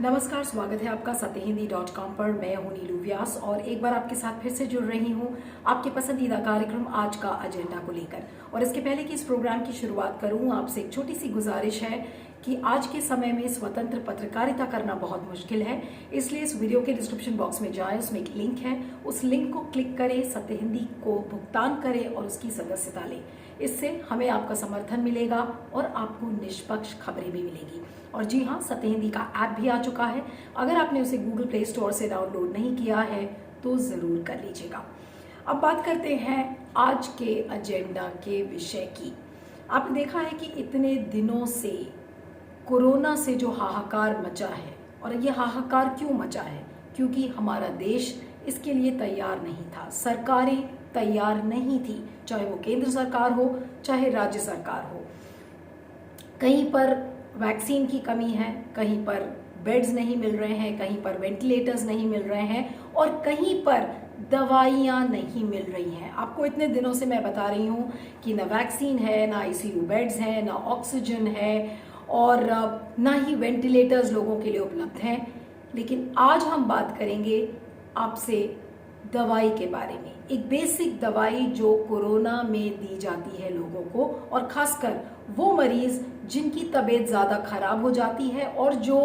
नमस्कार, स्वागत है आपका सत्यहिंदी.com पर। मैं हूं नीलू व्यास और एक बार आपके साथ फिर से जुड़ रही हूं आपके पसंदीदा कार्यक्रम आज का एजेंडा को लेकर। और इसके पहले कि इस प्रोग्राम की शुरुआत करूं, आपसे एक छोटी सी गुजारिश है कि आज के समय में स्वतंत्र पत्रकारिता करना बहुत मुश्किल है। इसलिए इस वीडियो के डिस्क्रिप्शन बॉक्स में जाएं, उसमें एक लिंक है, उस लिंक को क्लिक करें, सत्य हिंदी को भुगतान करें और उसकी सदस्यता लें। इससे हमें आपका समर्थन मिलेगा और आपको निष्पक्ष खबरें भी मिलेगी। और जी हाँ, सत्य हिंदी का ऐप भी आ चुका है। अगर आपने उसे गूगल प्ले स्टोर से डाउनलोड नहीं किया है तो जरूर कर लीजिएगा। अब बात करते हैं आज के एजेंडा के विषय की। आपने देखा है कि इतने दिनों से कोरोना से जो हाहाकार मचा है, और ये हाहाकार क्यों मचा है? क्योंकि हमारा देश इसके लिए तैयार नहीं था, सरकारें तैयार नहीं थी, चाहे वो केंद्र सरकार हो चाहे राज्य सरकार हो। कहीं पर वैक्सीन की कमी है, कहीं पर बेड्स नहीं मिल रहे हैं, कहीं पर वेंटिलेटर्स नहीं मिल रहे हैं और कहीं पर दवाइयाँ नहीं मिल रही हैं। आपको इतने दिनों से मैं बता रही हूँ कि ना वैक्सीन है, ना आईसीयू बेड्स हैं, ना ऑक्सीजन है और ना ही वेंटिलेटर्स लोगों के लिए उपलब्ध हैं। लेकिन आज हम बात करेंगे आपसे दवाई के बारे में, एक बेसिक दवाई जो कोरोना में दी जाती है लोगों को, और खासकर वो मरीज जिनकी तबीयत ज़्यादा खराब हो जाती है और जो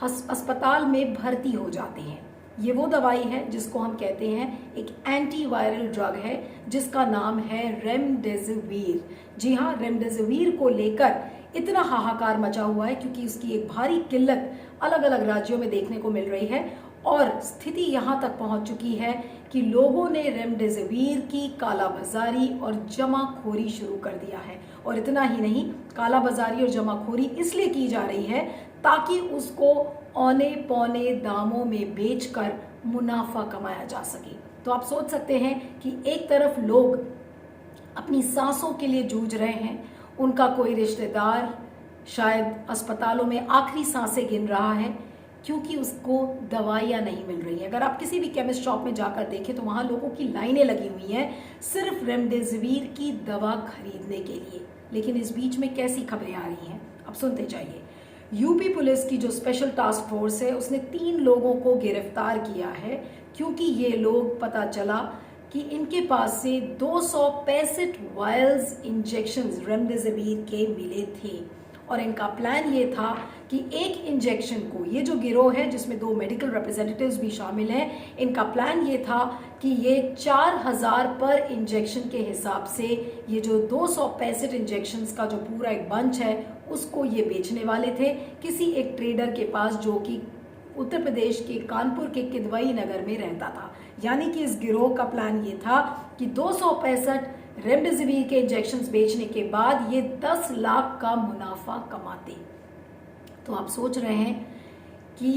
अस्पताल में भर्ती हो जाते हैं। ये वो दवाई है जिसको हम कहते हैं एक एंटीवायरल ड्रग है, जिसका नाम है रेमडेसिविर। जी हाँ, रेमडेसिविर को लेकर इतना हाहाकार मचा हुआ है क्योंकि उसकी एक भारी किल्लत अलग अलग राज्यों में देखने को मिल रही है और स्थिति यहाँ तक पहुँच चुकी है कि लोगों ने रेमडेसिविर की कालाबाजारी और जमाखोरी शुरू कर दिया है। और इतना ही नहीं, कालाबाजारी और जमाखोरी इसलिए की जा रही है ताकि उसको औने पौने दामों में बेचकर मुनाफा कमाया जा सके। तो आप सोच सकते हैं कि एक तरफ लोग अपनी सांसों के लिए जूझ रहे हैं, उनका कोई रिश्तेदार शायद अस्पतालों में आखिरी सांसें गिन रहा है क्योंकि उसको दवाइयाँ नहीं मिल रही हैं। अगर आप किसी भी केमिस्ट शॉप में जाकर देखें तो वहाँ लोगों की लाइनें लगी हुई हैं सिर्फ रेमडेसिविर की दवा खरीदने के लिए। लेकिन इस बीच में कैसी खबरें आ रही हैं, अब सुनते जाइए। यूपी पुलिस की जो स्पेशल टास्क फोर्स है उसने 3 लोगों को गिरफ्तार किया है क्योंकि ये लोग, पता चला कि इनके पास से 265 वायल्स इंजेक्शंस रेमडेसिविर के मिले थे। और इनका प्लान ये था कि एक इंजेक्शन को, ये जो गिरोह है जिसमें 2 मेडिकल रिप्रेजेंटेटिव्स भी शामिल हैं, इनका प्लान ये था कि ये 4000 पर इंजेक्शन के हिसाब से ये जो 265 इंजेक्शंस का जो पूरा एक बंच है उसको ये बेचने वाले थे किसी एक ट्रेडर के पास जो कि उत्तर प्रदेश के कानपुर के किदवई नगर में रहता था। यानी कि इस गिरोह का प्लान ये था कि 265 रेमडेसिविर के इंजेक्शंस बेचने के बाद ये 10 लाख का मुनाफा कमाते। तो आप सोच रहे हैं कि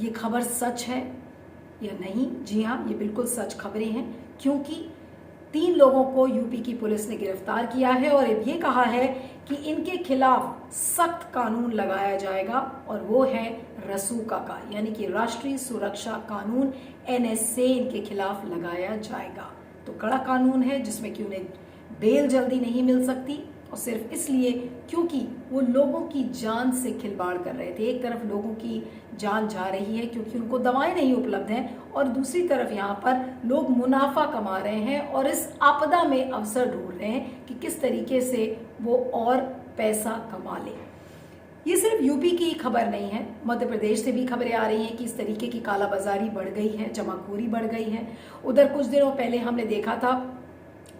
ये खबर सच है या नहीं? जी हाँ, ये बिल्कुल सच खबरें हैं क्योंकि 3 लोगों को यूपी की पुलिस ने गिरफ्तार किया है और ये कहा है कि इनके खिलाफ सख्त कानून लगाया जाएगा और वो है रसूका का, यानी कि राष्ट्रीय सुरक्षा कानून NSA इनके खिलाफ लगाया जाएगा। तो कड़ा कानून है जिसमें कि उन्हें बेल जल्दी नहीं मिल सकती, और सिर्फ इसलिए क्योंकि वो लोगों की जान से खिलवाड़ कर रहे थे। एक तरफ लोगों की जान जा रही है क्योंकि उनको दवाएं नहीं उपलब्ध हैं, और दूसरी तरफ यहाँ पर लोग मुनाफा कमा रहे हैं और इस आपदा में अवसर ढूंढ रहे हैं कि किस तरीके से वो और पैसा कमा ले। ये सिर्फ यूपी की खबर नहीं है, मध्य प्रदेश से भी खबरें आ रही हैं कि इस तरीके की कालाबाजारी बढ़ गई है, जमाखोरी बढ़ गई है। उधर कुछ दिनों पहले हमने देखा था,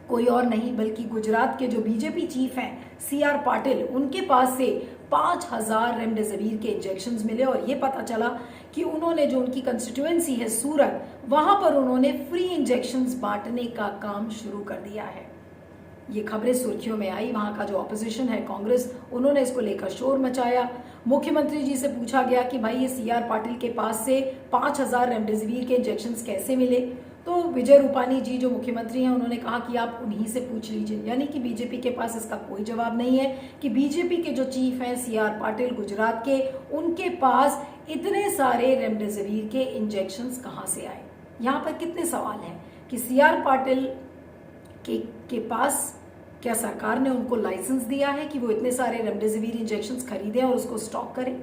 कोई और नहीं बल्कि गुजरात के जो बीजेपी चीफ हैं CR पाटिल, उनके पास से 5000 रेमडेसिविर के इंजेक्शंस मिले और ये पता चला कि उन्होंने, जो उनकी कंस्टिट्यूएंसी है सूरत, वहां पर उन्होंने फ्री इंजेक्शंस बांटने का काम शुरू कर दिया है। ये खबरें सुर्खियों में आई। वहां का जो ऑपोजिशन है कांग्रेस, उन्होंने इसको लेकर शोर मचाया। मुख्यमंत्री जी से पूछा गया कि भाई ये CR पाटिल के पास से 5000 रेमडेसिविर के इंजेक्शंस कैसे मिले? तो विजय रूपानी जी जो मुख्यमंत्री हैं उन्होंने कहा कि आप उन्हीं से पूछ लीजिए। यानी कि बीजेपी के पास इसका कोई जवाब नहीं है कि बीजेपी के जो चीफ हैं CR पाटिल गुजरात के, उनके पास इतने सारे रेमडेसिविर के इंजेक्शंस कहाँ से आए। यहाँ पर कितने सवाल हैं कि CR पाटिल के पास क्या सरकार ने उनको लाइसेंस दिया है कि वो इतने सारे रेमडेसिविर इंजेक्शंस खरीदें और उसको स्टॉक करें?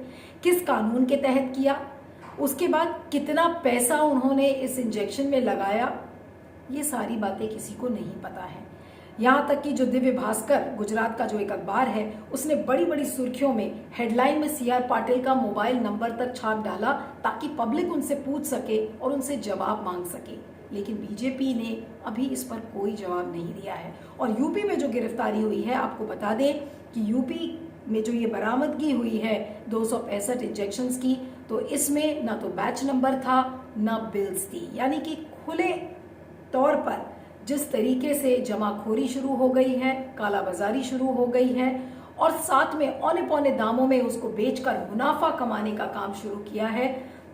किस कानून के तहत किया? उसके बाद कितना पैसा उन्होंने इस इंजेक्शन में लगाया? ये सारी बातें किसी को नहीं पता है। यहाँ तक कि जो दिव्य भास्कर गुजरात का जो एक अखबार है, उसने बड़ी बड़ी सुर्खियों में हेडलाइन में सीआर पाटिल का मोबाइल नंबर तक छाप डाला ताकि पब्लिक उनसे पूछ सके और उनसे जवाब मांग सके। लेकिन बीजेपी ने अभी इस पर कोई जवाब नहीं दिया है। और यूपी में जो गिरफ्तारी हुई है, आपको बता दें कि यूपी में जो ये बरामदगी हुई है 265 इंजेक्शंस की, तो इसमें ना तो बैच नंबर था ना बिल्स थी। यानी कि खुले तौर पर जिस तरीके से जमाखोरी शुरू हो गई है, कालाबाजारी शुरू हो गई है और साथ में औने पौने दामों में उसको बेचकर मुनाफा कमाने का काम शुरू किया है।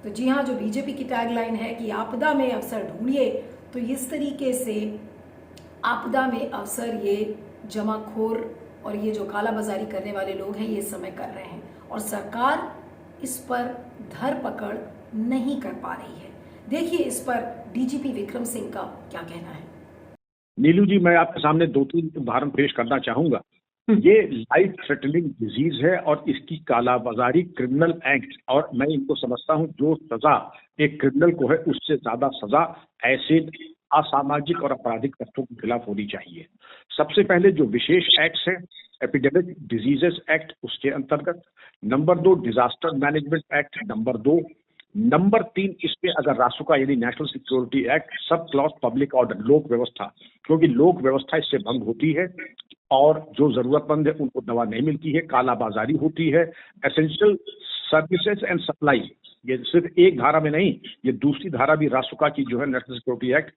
तो जी हाँ, जो बीजेपी की टैगलाइन है कि आपदा में अवसर ढूंढिए, तो इस तरीके से आपदा में अवसर ये जमाखोर और ये जो कालाबाजारी करने वाले लोग हैं ये इस समय कर रहे हैं और सरकार इस पर धरपकड़ नहीं कर पा रही है। देखिए इस पर डीजीपी विक्रम सिंह का क्या कहना है। नीलू जी, मैं आपके सामने 2-3 उदाहरण पेश करना चाहूंगा। ये लाइफ थ्रेटनिंग डिजीज है और इसकी कालाबाजारी क्रिमिनल एक्ट, और मैं इनको समझता हूं जो सजा एक क्रिमिनल को है उससे ज्यादा सजा ऐसे असामाजिक और आपराधिक तत्वों के खिलाफ होनी चाहिए। सबसे पहले जो विशेष एक्ट है, एपिडेमिक डिजीजेस एक्ट, उसके अंतर्गत। Number 2 disaster management act, number 3 इसमें अगर रासुका यानी national security act, sub clause public order, लोक व्यवस्था, क्योंकि लोक व्यवस्था इससे भंग होती है और जो जरूरतमंद है उनको दवा नहीं मिलती है, कालाबाजारी होती है। एसेंशियल सर्विसेज एंड सप्लाई, ये सिर्फ एक धारा में नहीं, ये दूसरी धारा भी रासुका की जो है national security act,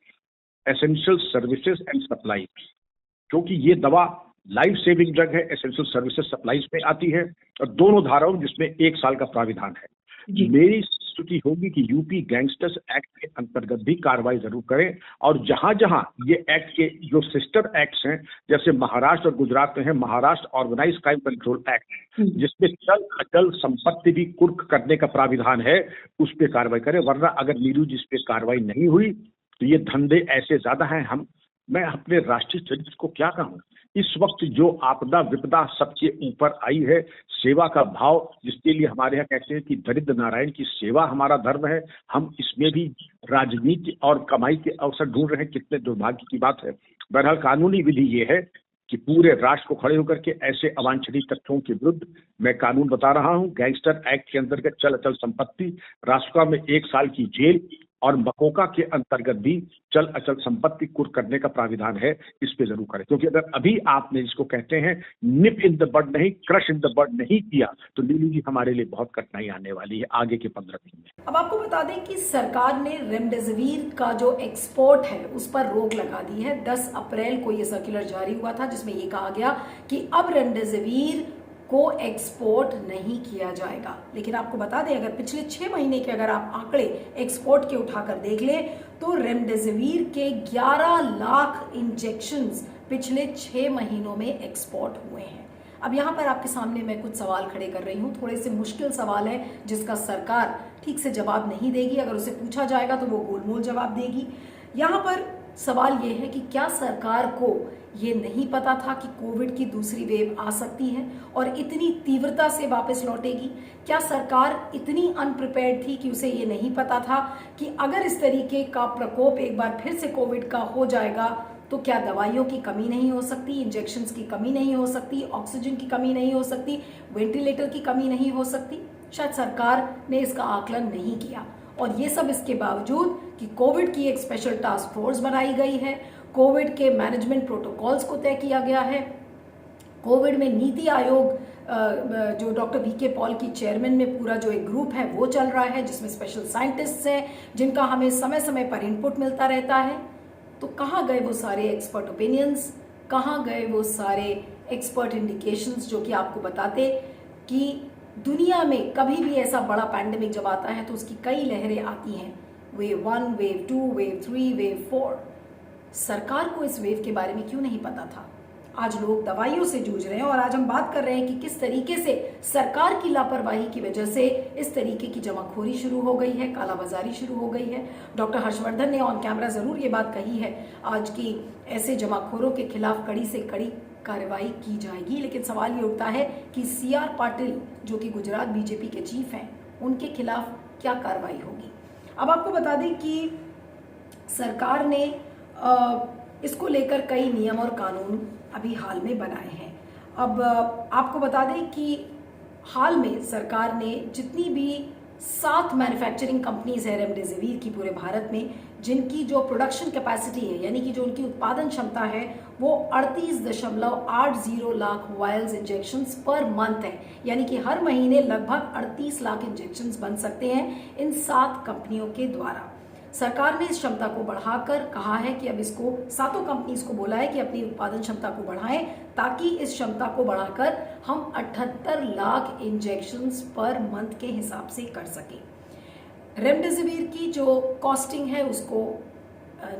essential services and supply, क्योंकि ये दवा लाइफ सेविंग ड्रग है, एसेंशियल सर्विसेज सप्लाईज में आती है और दोनों धाराओं जिसमें 1 साल का प्राविधान है। मेरी स्तुति होगी कि यूपी गैंगस्टर्स एक्ट के अंतर्गत भी कार्रवाई जरूर करें और जहां जहां ये एक्ट के जो सिस्टर एक्ट्स हैं, जैसे महाराष्ट्र और गुजरात में है Maharashtra organise crime control act, जिसमें चल अचल संपत्ति भी कुर्क करने का प्राविधान है, उस पर कार्रवाई करें। वरना अगर नीरू जी इस पे कार्रवाई नहीं हुई तो ये धंधे ऐसे ज्यादा हैं। मैं अपने राष्ट्रीय चरित्र को क्या कहूं, इस वक्त जो आपदा विपदा सबके ऊपर आई है, सेवा का भाव जिसके लिए हमारे यहाँ कहते हैं कि दरिद्र नारायण की सेवा हमारा धर्म है, हम इसमें भी राजनीति और कमाई के अवसर ढूंढ रहे हैं, कितने दुर्भाग्य की बात है। बहरहाल कानूनी विधि ये है कि पूरे राष्ट्र को खड़े होकर के ऐसे अवांछनीय तथ्यों के विरुद्ध मैं कानून बता रहा हूं। गैंगस्टर एक्ट के अंतर्गत चल अचल संपत्ति, रासुका में 1 साल की जेल और मकोका के अंतर्गत भी चल अचल संपत्ति कुर्क करने का प्राविधान है। इस पे जरूर करें, क्योंकि अगर अभी आपने जिसको कहते हैं निप इन द बड नहीं, क्रश इन द बड नहीं किया तो नीलू जी हमारे लिए बहुत कठिनाई आने वाली है आगे के 15 दिन में। अब आपको बता दें कि सरकार ने रेमडेसिविर का जो एक्सपोर्ट है उस पर रोक लगा दी है। 10 अप्रैल को ये सर्कुलर जारी हुआ था जिसमें ये कहा गया कि अब रेमडेसिविर को एक्सपोर्ट नहीं किया जाएगा। लेकिन आपको बता दें, अगर पिछले 6 महीने के अगर आप आंकड़े एक्सपोर्ट के उठाकर देख ले तो रेमडेसिविर के 11 लाख इंजेक्शंस पिछले 6 महीनों में एक्सपोर्ट हुए हैं। अब यहाँ पर आपके सामने मैं कुछ सवाल खड़े कर रही हूँ, थोड़े से मुश्किल सवाल है जिसका सरकार ठीक से जवाब नहीं देगी। अगर उसे पूछा जाएगा तो वो गोलमोल जवाब देगी। यहाँ पर सवाल ये है कि क्या सरकार को ये नहीं पता था कि कोविड की दूसरी वेव आ सकती है और इतनी तीव्रता से वापस लौटेगी? क्या सरकार इतनी अनप्रिपेयर्ड थी कि उसे ये नहीं पता था कि अगर इस तरीके का प्रकोप एक बार फिर से कोविड का हो जाएगा तो क्या दवाइयों की कमी नहीं हो सकती, इंजेक्शंस की कमी नहीं हो सकती, ऑक्सीजन की कमी नहीं हो सकती, वेंटिलेटर की कमी नहीं हो सकती? शायद सरकार ने इसका आकलन नहीं किया। और ये सब इसके बावजूद कि कोविड की एक स्पेशल टास्क फोर्स बनाई गई है, कोविड के मैनेजमेंट प्रोटोकॉल्स को तय किया गया है, कोविड में नीति आयोग जो डॉक्टर वीके पॉल की चेयरमैन में पूरा जो एक ग्रुप है वो चल रहा है, जिसमें स्पेशल साइंटिस्ट्स हैं जिनका हमें समय समय पर इनपुट मिलता रहता है। तो कहाँ गए वो सारे एक्सपर्ट ओपिनियंस, कहाँ गए वो सारे एक्सपर्ट इंडिकेशंस जो कि आपको बताते कि दुनिया में कभी भी ऐसा बड़ा पैंडेमिक जब आता है तो उसकी कई लहरें आती हैं, वेव 1, वेव 2, वेव 3, वेव 4। सरकार को इस वेव के बारे में क्यों नहीं पता था? आज लोग दवाइयों से जूझ रहे हैं और आज हम बात कर रहे हैं कि किस तरीके से सरकार की लापरवाही की वजह से इस तरीके की जमाखोरी शुरू हो गई है, कालाबाजारी शुरू हो गई है। डॉक्टर हर्षवर्धन ने ऑन कैमरा जरूर ये बात कही है आज की ऐसे जमाखोरों के खिलाफ कड़ी से कड़ी कार्रवाई की जाएगी, लेकिन सवाल ये उठता है कि सीआर पाटिल जो कि गुजरात बीजेपी के चीफ हैं, उनके खिलाफ क्या कार्रवाई होगी। अब आपको बता दें कि सरकार ने इसको लेकर कई नियम और कानून अभी हाल में बनाए हैं। अब आपको बता दें कि हाल में सरकार ने जितनी भी 7 मैन्युफैक्चरिंग कंपनीज है रेमडेसिविर की पूरे भारत में, जिनकी जो प्रोडक्शन कैपेसिटी है यानी कि जो उनकी उत्पादन क्षमता है वो 38.80 lakh vials injections per month है, यानी कि हर महीने लगभग 38 लाख इंजेक्शंस बन सकते हैं इन 7 कंपनियों के द्वारा। सरकार ने इस क्षमता को बढ़ाकर कहा है कि अब इसको 7 कंपनीज को बोला है कि अपनी उत्पादन क्षमता को बढ़ाएं ताकि इस क्षमता को बढ़ाकर हम 78 लाख इंजेक्शंस पर मंथ के हिसाब से कर सकें। रेमडेसिविर की जो कॉस्टिंग है उसको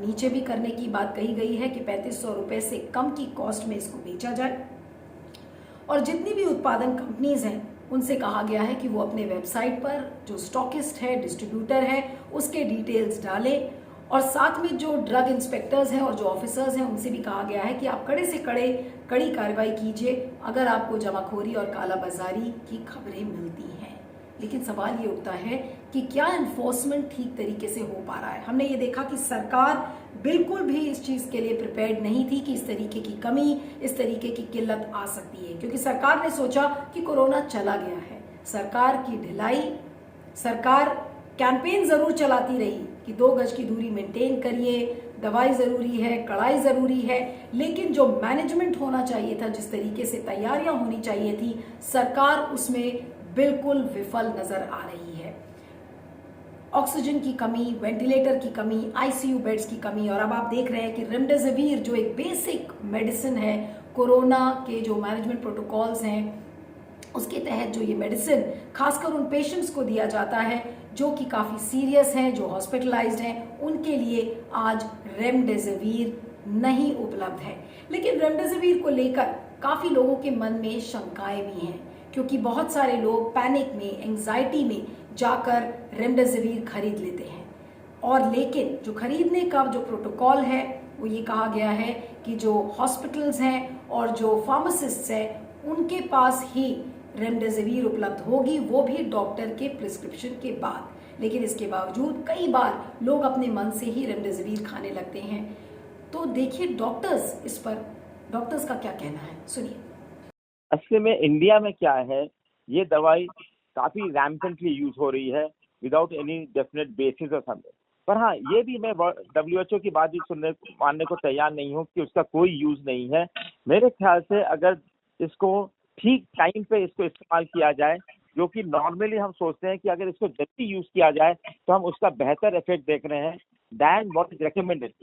नीचे भी करने की बात कही गई है कि 3500 रुपए से कम की कॉस्ट में इसको बेचा जाए और जितनी भी उत्पादन कंपनीज हैं उनसे कहा गया है कि वो अपने वेबसाइट पर जो स्टॉकिस्ट है, डिस्ट्रीब्यूटर है, उसके डिटेल्स डालें और साथ में जो ड्रग इंस्पेक्टर्स हैं और जो ऑफिसर्स हैं उनसे भी कहा गया है कि आप कड़े से कड़ी कार्रवाई कीजिए अगर आपको जमाखोरी और कालाबाजारी की खबरें मिलती हैं। लेकिन सवाल ये उठता है कि क्या एनफोर्समेंट ठीक तरीके से हो पा रहा है। हमने ये देखा कि सरकार बिल्कुल भी इस चीज के लिए प्रिपेयर्ड नहीं थी कि इस तरीके की कमी, इस तरीके की किल्लत आ सकती है, क्योंकि सरकार ने सोचा कि कोरोना चला गया है। सरकार की ढिलाई, सरकार कैंपेन जरूर चलाती रही कि 2 गज की दूरी मेंटेन करिए, दवाई जरूरी है, कड़ाई जरूरी है, लेकिन जो मैनेजमेंट होना चाहिए था, जिस तरीके से तैयारियां होनी चाहिए थी, सरकार उसमें बिल्कुल विफल नजर आ रही है। ऑक्सीजन की कमी, वेंटिलेटर की कमी, आईसीयू बेड्स की कमी, और अब आप देख रहे हैं कि रेमडेसिविर जो एक बेसिक मेडिसिन है, कोरोना के जो मैनेजमेंट प्रोटोकॉल्स हैं उसके तहत जो ये मेडिसिन खासकर उन पेशेंट्स को दिया जाता है जो कि काफी सीरियस हैं, जो हॉस्पिटलाइज्ड हैं, उनके लिए आज रेमडेसिविर नहीं उपलब्ध है। लेकिन रेमडेसिविर को लेकर काफी लोगों के मन में शंकाएं भी हैं, क्योंकि बहुत सारे लोग पैनिक में, एंजाइटी में जाकर रेमडेसिविर खरीद लेते हैं। और लेकिन जो खरीदने का जो प्रोटोकॉल है वो ये कहा गया है कि जो हॉस्पिटल्स हैं और जो फार्मासिस्ट्स हैं उनके पास ही रेमडेसिविर उपलब्ध होगी, वो भी डॉक्टर के प्रिस्क्रिप्शन के बाद। लेकिन इसके बावजूद कई बार लोग अपने मन से ही रेमडेसिविर खाने लगते हैं। तो देखिए डॉक्टर्स का क्या कहना है, सुनिए। असली में इंडिया में क्या है, ये दवाई काफी रैम्पेंटली यूज हो रही है विदाउट एनी डेफिनेट बेसिस और समथिंग। पर हाँ, ये भी मैं WHO की बात भी मानने को तैयार नहीं हूँ कि उसका कोई यूज नहीं है। मेरे ख्याल से अगर इसको ठीक टाइम पे इसको इस्तेमाल किया जाए, जो कि नॉर्मली हम सोचते हैं कि अगर इसको जल्दी यूज किया जाए तो हम उसका बेहतर इफेक्ट देख रहे हैं दैन व्हाट इज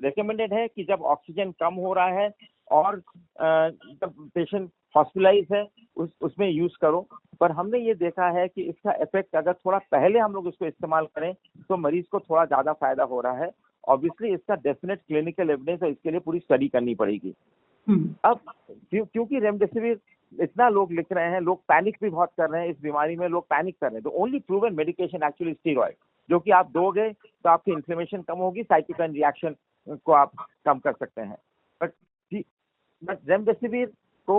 रिकमेंडेड है कि जब ऑक्सीजन कम हो रहा है और जब पेशेंट हॉस्पिटलाइज है उसमें यूज करो। पर हमने ये देखा है कि इसका इफेक्ट अगर थोड़ा पहले हम लोग इसको इस्तेमाल करें तो मरीज को थोड़ा ज्यादा फायदा हो रहा है। ऑब्वियसली इसका डेफिनेट क्लिनिकल एविडेंस है, इसके लिए पूरी स्टडी करनी पड़ेगी। अब क्योंकि रेमडेसिविर इतना लोग लिख रहे हैं, लोग पैनिक भी बहुत कर रहे हैं, इस बीमारी में लोग पैनिक कर रहे हैं। तो only proven medication actually steroid, जो कि आप दोगे तो आपकी इन्फ्लेमेशन कम होगी, साइटोकाइन रिएक्शन को आप कम कर सकते हैं। बट रेमडेसिविर को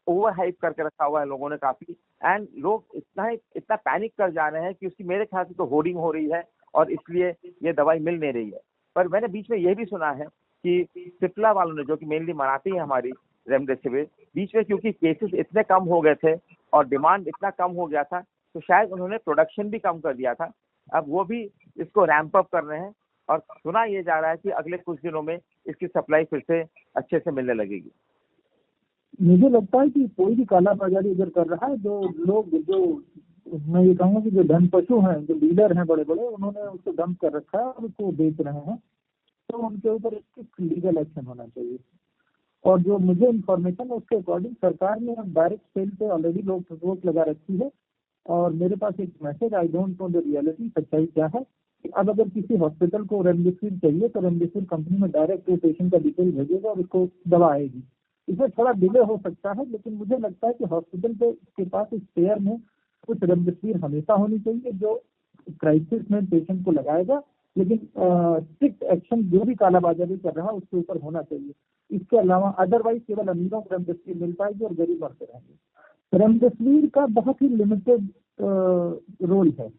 ओवर हाइप करके रखा हुआ है लोगों ने काफी, एंड लोग इतना पैनिक कर जा रहे हैं कि उसकी मेरे ख्याल से तो होर्डिंग हो रही है और इसलिए ये दवाई मिल नहीं रही है। पर मैंने बीच में ये भी सुना है कि सिप्ला वालों ने, जो कि मेनली बनाती है हमारी रेमडेसिविर, बीच में क्योंकि केसेस इतने कम हो गए थे और डिमांड इतना कम हो गया था तो शायद उन्होंने प्रोडक्शन भी कम कर दिया था। अब वो भी इसको रैंप अप कर रहे हैं और सुना ये जा रहा है कि अगले कुछ दिनों में इसकी सप्लाई फिर से अच्छे से मिलने लगेगी। मुझे लगता है कि कोई भी काला बाजारी अगर कर रहा है, जो लोग, जो मैं ये कहूँगा कि जो धन पशु हैं, जो डीलर हैं बड़े बड़े, उन्होंने उसको डंप कर रखा है और उसको बेच रहे हैं, तो उनके ऊपर एक लीगल एक्शन होना चाहिए। और जो मुझे इन्फॉर्मेशन है उसके अकॉर्डिंग सरकार ने अब डायरेक्ट सेल पे ऑलरेडी लोग रोक लगा रखी है। और मेरे पास एक message, I don't know the reality, सच्चाई क्या है, कि अब अगर किसी हॉस्पिटल को रेमडेसिविर चाहिए तो रेमडेसिविर कंपनी में डायरेक्ट वो पेशेंट का डिटेल भेजेगा और उसको दवा आएगी। इसमें थोड़ा डिले हो सकता है, लेकिन मुझे लगता है कि हॉस्पिटल के पास इस पेयर में कुछ रेमडेसिविर हमेशा होनी चाहिए जो क्राइसिस में पेशेंट को लगाएगा, लेकिन स्ट्रिक्ट एक्शन जो भी कालाबाजारी कर रहा है उसके ऊपर होना चाहिए। इसके अलावा अदरवाइज केवल अमीरों को रेमडेसिविर मिल पाएगी और गरीब मरते रहेंगे। रेमडेसिविर का बहुत ही लिमिटेड रोल है,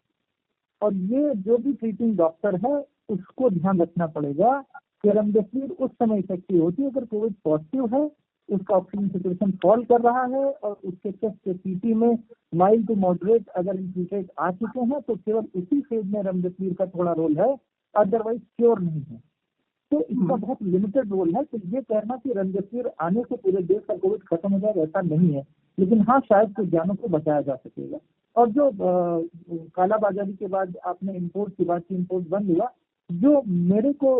और ये जो भी ट्रीटिंग डॉक्टर है उसको ध्यान रखना पड़ेगा कि रेमडेसिविर उस समय इफेक्टिव होती है अगर कोविड पॉजिटिव है, उसका ऑक्सीजन सिचुएशन फॉल कर रहा है और उसके चेस्ट के सीटी में माइल्ड टू मॉडरेट अगर इन्फ्यूटेड आ चुके हैं तो केवल उसी फेज में रेमडेसिविर का थोड़ा रोल है, अदरवाइज क्योर नहीं है। तो इसका बहुत लिमिटेड रोल है। तो ये कहना कि रेमडेसिविर आने से पूरे देश का कोविड खत्म हो जाएगा ऐसा नहीं है, लेकिन हाँ शायद कुछ जानों को बचाया जा सकेगा। और जो कालाबाजारी के बाद आपने इम्पोर्ट की बात की, इम्पोर्ट बंद हुआ, जो मेरे को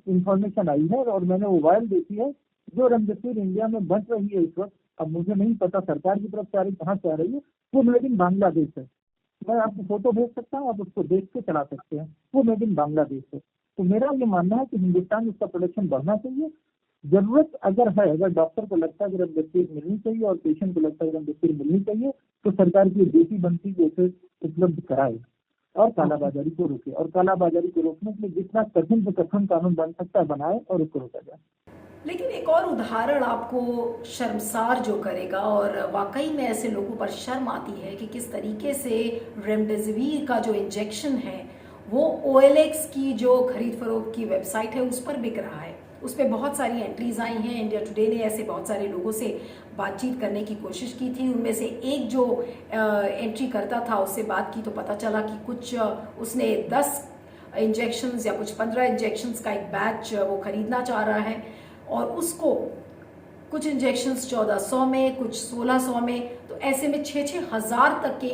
इंफॉर्मेशन आई है और मैंने वो वायल देखी है, जो रेमडेसिविर इंडिया में बन रही है इस वक्त, अब मुझे नहीं पता सरकार की तरफ से आ रही कहाँ से आ रही है, वो मेड इन बांग्लादेश है। मैं आपको फोटो भेज सकता हूँ, आप उसको देख के चला सकते हैं, वो मेड इन बांग्लादेश है। तो मेरा ये मानना है कि हिंदुस्तान में उसका प्रोडक्शन बढ़ना चाहिए। जरूरत अगर है, अगर डॉक्टर को लगता है कि रेमडेसिविर मिलनी चाहिए और पेशेंट को लगता है कि रेमडेसिविर मिलनी चाहिए, तो सरकार की ड्यूटी बनती है उसे उपलब्ध कराए और कालाबाजारी को रोके, और कालाबाजारी को रोकने के लिए जितना कठिन से कठिन कानून बन सकता है बनाए और उसको रोका जाए। लेकिन एक और उदाहरण आपको शर्मसार जो करेगा, और वाकई में ऐसे लोगों पर शर्म आती है कि किस तरीके से रेमडेसिविर का जो इंजेक्शन है वो OLX की जो खरीद फरोख्त की वेबसाइट है उस पर बिक रहा है। उस पर बहुत सारी एंट्रीज आई हैं। इंडिया टुडे ने ऐसे बहुत सारे लोगों से बातचीत करने की कोशिश की थी। उनमें से एक जो एंट्री करता था उससे बात की तो पता चला कि कुछ उसने 10 इंजेक्शंस या कुछ 15 इंजेक्शंस का एक बैच वो खरीदना चाह रहा है, और उसको कुछ इंजेक्शंस 1400 में, कुछ 1600 में, तो ऐसे में 6-6 हज़ार तक के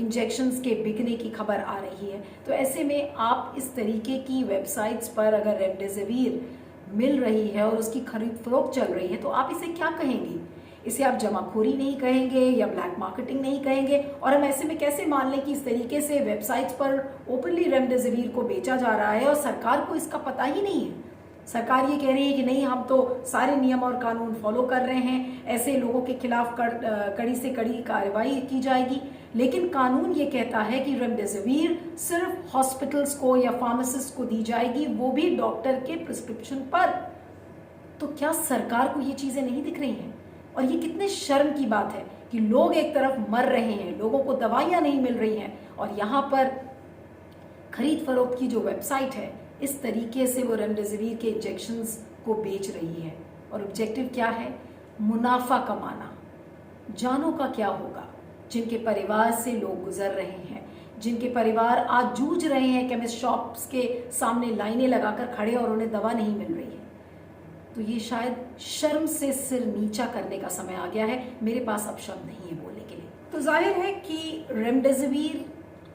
इंजेक्शंस के बिकने की खबर आ रही है। तो ऐसे में आप इस तरीके की वेबसाइट्स पर अगर रेमडेसिविर मिल रही है और उसकी खरीद फरोख्त चल रही है तो आप इसे क्या कहेंगे? इसे आप जमाखोरी नहीं कहेंगे या ब्लैक मार्केटिंग नहीं कहेंगे? और हम ऐसे में कैसे मान लें कि इस तरीके से वेबसाइट्स पर ओपनली रेमडेसिविर को बेचा जा रहा है और सरकार को इसका पता ही नहीं है? सरकार ये कह रही है कि नहीं, हम तो सारे नियम और कानून फॉलो कर रहे हैं, ऐसे लोगों के खिलाफ कड़ी से कड़ी कार्रवाई की जाएगी, लेकिन कानून ये कहता है कि रेमडेसिविर सिर्फ हॉस्पिटल्स को या फार्मासिस्ट को दी जाएगी, वो भी डॉक्टर के प्रिस्क्रिप्शन पर। तो क्या सरकार को ये चीजें नहीं दिख रही हैं? और ये कितने शर्म की बात है कि लोग एक तरफ मर रहे हैं, लोगों को दवाइयां नहीं मिल रही हैं, और यहाँ पर खरीद फरोख्त की जो वेबसाइट है इस तरीके से वो रेमडेसिविर के इंजेक्शंस को बेच रही है। और ऑब्जेक्टिव क्या है? मुनाफा कमाना। जानों का क्या होगा जिनके परिवार से लोग गुजर रहे हैं, जिनके परिवार आज जूझ रहे हैं केमिस्ट शॉप्स के सामने लाइनें लगाकर खड़े और उन्हें दवा नहीं मिल रही है। तो ये शायद शर्म से सिर नीचा करने का समय आ गया है। मेरे पास अब शब्द नहीं है बोलने के लिए। तो जाहिर है कि रेमडेसिविर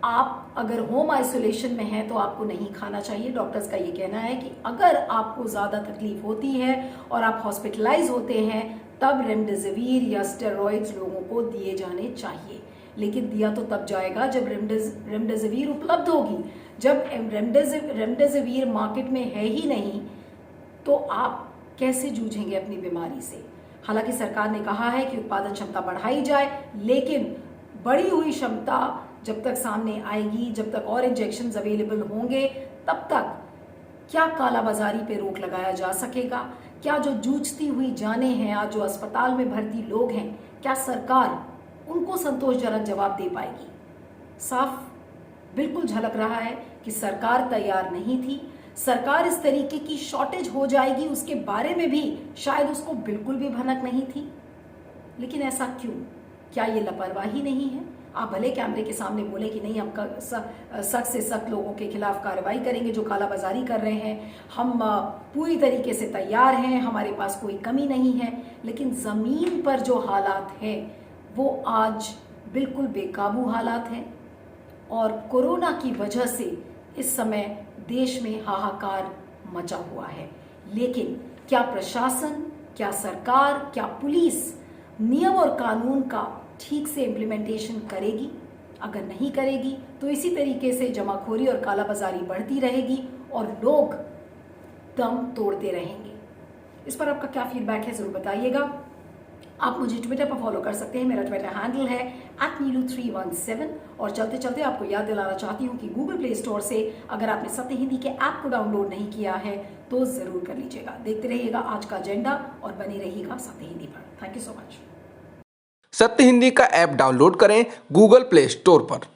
आप अगर होम आइसोलेशन में हैं तो आपको नहीं खाना चाहिए। डॉक्टर्स का ये कहना है कि अगर आपको ज़्यादा तकलीफ होती है और आप हॉस्पिटलाइज होते हैं तब रेमडेसिविर या स्टेरॉइड्स लोगों को दिए जाने चाहिए। लेकिन दिया तो तब जाएगा जब रेमडेसिविर उपलब्ध होगी। जब रेमडेसिविर मार्केट में है ही नहीं तो आप कैसे जूझेंगे अपनी बीमारी से? हालांकि सरकार ने कहा है कि उत्पादन क्षमता बढ़ाई जाए, लेकिन बढ़ी हुई क्षमता जब तक सामने आएगी, जब तक और इंजेक्शंस अवेलेबल होंगे, तब तक क्या कालाबाजारी पे रोक लगाया जा सकेगा? क्या जो जूझती हुई जानें हैं, आज जो अस्पताल में भर्ती लोग हैं, क्या सरकार उनको संतोषजनक जवाब दे पाएगी? साफ बिल्कुल झलक रहा है कि सरकार तैयार नहीं थी। सरकार इस तरीके की शॉर्टेज हो जाएगी उसके बारे में भी शायद उसको बिल्कुल भी भनक नहीं थी। लेकिन ऐसा क्यों? क्या ये लापरवाही नहीं है? आप भले कैमरे के सामने बोले कि नहीं, हम सख्त से सख्त लोगों के खिलाफ कार्रवाई करेंगे जो कालाबाजारी कर रहे हैं, हम पूरी तरीके से तैयार हैं, हमारे पास कोई कमी नहीं है, लेकिन ज़मीन पर जो हालात हैं वो आज बिल्कुल बेकाबू हालात हैं। और कोरोना की वजह से इस समय देश में हाहाकार मचा हुआ है। लेकिन क्या प्रशासन, क्या सरकार, क्या पुलिस नियम और कानून का ठीक से इम्प्लीमेंटेशन करेगी? अगर नहीं करेगी तो इसी तरीके से जमाखोरी और कालाबाजारी बढ़ती रहेगी और लोग दम तोड़ते रहेंगे। इस पर आपका क्या फीडबैक है जरूर बताइएगा। आप मुझे ट्विटर पर फॉलो कर सकते हैं, मेरा ट्विटर हैंडल है @नीलू317। और चलते चलते आपको याद दिलाना चाहती हूँ कि गूगल प्ले स्टोर से अगर आपने सत्य हिंदी के ऐप को डाउनलोड नहीं किया है तो जरूर कर लीजिएगा। देखते रहिएगा आज का एजेंडा और बने रहिएगा सत्य हिंदी पर। Thank you so much. सत्य हिंदी का ऐप डाउनलोड करें गूगल प्ले स्टोर पर।